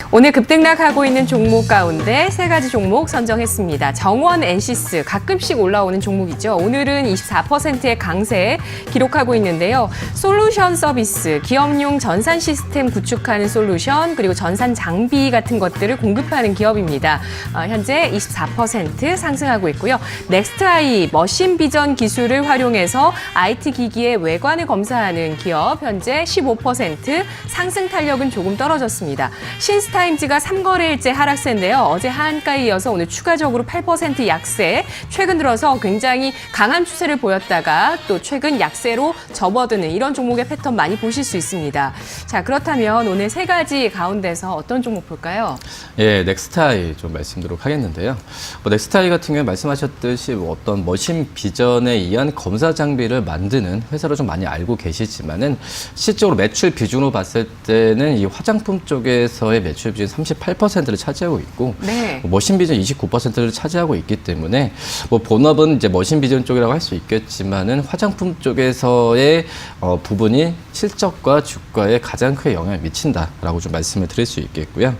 오늘 급등락하고 있는 종목 가운데 세 가지 종목 선정했습니다. 정원 엔시스 가끔씩 올라오는 종목이죠. 오늘은 24%의 강세 기록하고 있는데요. 솔루션 서비스, 기업용 전산 시스템 구축하는 솔루션, 그리고 전산 장비 같은 것들을 공급하는 기업입니다. 현재 24% 상승하고 있고요. 넥스트아이 머신 비전 기술을 활용해서 IT 기기의 외관을 검사하는 기업 현재 15% 상승 탄력은 조금 떨어졌습니다. 신스타임즈가 3거래일째 하락세인데요. 어제 하한가에 이어서 오늘 추가적으로 8% 약세, 최근 들어서 굉장히 강한 추세를 보였다가 또 최근 약세로 접어드는 이런 종목의 패턴 많이 보실 수 있습니다. 자, 그렇다면 오늘 세 가지 가운데서 어떤 종목 볼까요? 예, 넥스타이 좀 말씀드리도록 하겠는데요. 넥스타이 같은 경우에 말씀하셨듯이 어떤 머신 비전에 의한 검사 장비를 만드는 회사로 좀 많이 알고 계시지만은 실적으로 매출 비중으로 봤을 때는 이 화장품 쪽에서의 매출 비중 38%를 차지하고 있고, 네. 머신 비전 29%를 차지하고 있기 때문에 본업은 이제 머신 비전 쪽이라고 할 수 있겠지만은 화장품 쪽에서의 부분이 실적과 주가에 가장 크게 영향을 미친다라고 좀 말씀을 드릴 수 있겠고요.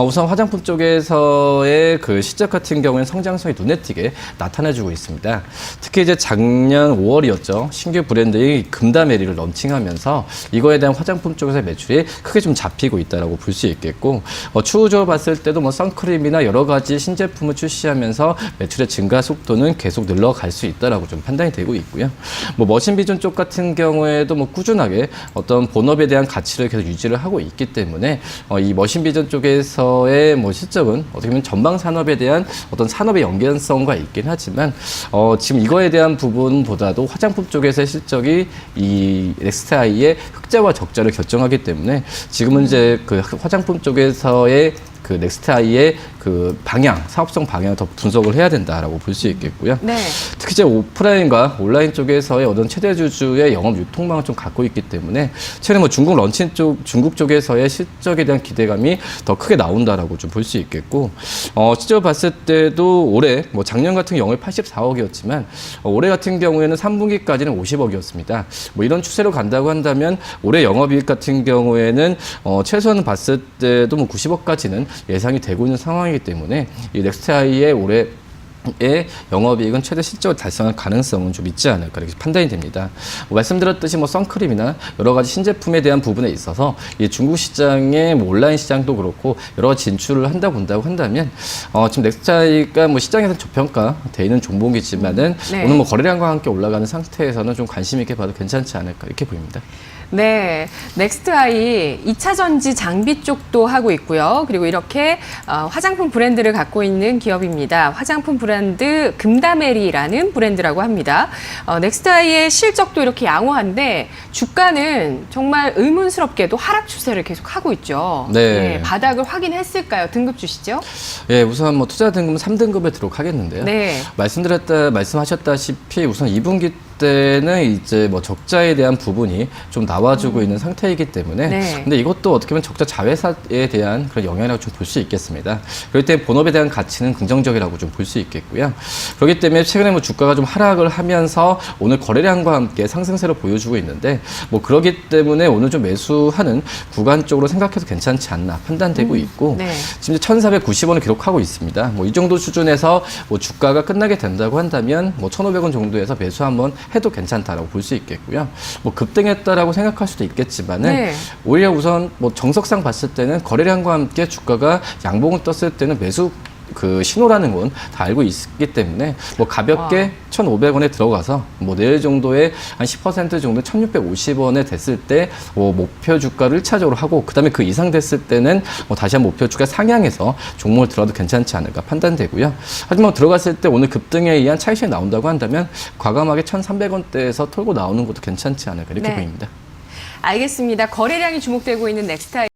우선 화장품 쪽에서의 그 실적 같은 경우에는 성장성이 눈에 띄게 나타나주고 있습니다. 특히 이제 작년 5월이었죠. 신규 브랜드의 금다메리를 런칭하면서 이거에 대한 화장품 쪽에서의 매출이 크게 좀 잡히고 있다라고 볼 수 있겠고, 추후적으로 봤을 때도 선크림이나 여러 가지 신제품을 출시하면서 매출의 증가 속도는 계속 늘러갈 수 있다라고 좀 판단이 되고 있고요. 머신 비전 쪽 같은 경우에도 꾸준하게 어떤 본업에 대한 가치를 계속 유지를 하고 있기 때문에 이 머신 비전 쪽에서의 실적은 어떻게 보면 전방 산업에 대한 어떤 산업의 연계성과 있긴 하지만 지금 이거에 대한 부분보다도 화장품 쪽에서의 실적이 이 넥스트아이의 흑자와 적자를 결정하기 때문에 지금은 이제 그 화장품 쪽에서의 그 넥스트아이의 그 방향, 사업성 방향을 더 분석을 해야 된다라고 볼 수 있겠고요. 네. 특히 이제 오프라인과 온라인 쪽에서의 어떤 최대 주주의 영업 유통망을 좀 갖고 있기 때문에 최근에 중국 런칭 쪽, 중국 쪽에서의 실적에 대한 기대감이 더 크게 나온다라고 좀 볼 수 있겠고, 실적을 봤을 때도 올해 작년 같은 경우 영업이 84억이었지만 올해 같은 경우에는 3분기까지는 50억이었습니다. 이런 추세로 간다고 한다면 올해 영업이익 같은 경우에는 최소한 봤을 때도 90억까지는 예상이 되고 있는 상황이기 때문에 이 넥스트아이의 올해 영업이익은 최대 실적을 달성할 가능성은 좀 있지 않을까 이렇게 판단이 됩니다. 말씀드렸듯이 선크림이나 여러 가지 신제품에 대한 부분에 있어서 이 중국 시장의 온라인 시장도 그렇고 여러 가지 진출을 본다고 한다면 지금 넥스트아이가 시장에서 저평가되어 있는 종목이지만은 네. 오늘 거래량과 함께 올라가는 상태에서는 좀 관심 있게 봐도 괜찮지 않을까 이렇게 보입니다. 네, 넥스트아이 2차 전지 장비 쪽도 하고 있고요. 그리고 이렇게 화장품 브랜드를 갖고 있는 기업입니다. 화장품 브랜드 금다메리라는 브랜드라고 합니다. 넥스트아이의 실적도 이렇게 양호한데 주가는 정말 의문스럽게도 하락 추세를 계속 하고 있죠. 네. 네, 바닥을 확인했을까요? 등급 주시죠? 예, 우선 투자 등급은 3등급에 들어가도록 하겠는데요. 네. 말씀하셨다시피 우선 2분기 때는 이제 적자에 대한 부분이 좀 나와주고 있는 상태이기 때문에 네. 근데 이것도 어떻게 보면 적자 자회사에 대한 그런 영향이라고 좀 볼 수 있겠습니다. 그렇기 때문에 본업에 대한 가치는 긍정적이라고 좀 볼 수 있겠고요. 그렇기 때문에 최근에 주가가 좀 하락을 하면서 오늘 거래량과 함께 상승세를 보여주고 있는데 그렇기 때문에 오늘 좀 매수하는 구간 쪽으로 생각해도 괜찮지 않나 판단되고 있고, 네. 지금 1,490원을 기록하고 있습니다. 이 정도 수준에서 주가가 끝나게 된다고 한다면 1,500원 정도에서 매수 한번 해도 괜찮다라고 볼 수 있겠고요. 급등했다라고 생각할 수도 있겠지만은 네. 오히려 우선 정석상 봤을 때는 거래량과 함께 주가가 양봉을 떴을 때는 매수 그 신호라는 건 다 알고 있기 때문에 가볍게 1,500원에 들어가서 내일 정도에 한 10% 정도 1,650원에 됐을 때 목표 주가를 1차적으로 하고 그다음에 그 이상 됐을 때는 다시 한번 목표 주가 상향해서 종목을 들어도 괜찮지 않을까 판단되고요. 하지만 들어갔을 때 오늘 급등에 의한 차익이 나온다고 한다면 과감하게 1,300원대에서 털고 나오는 것도 괜찮지 않을까 이렇게 네. 보입니다. 알겠습니다. 거래량이 주목되고 있는 넥스트아이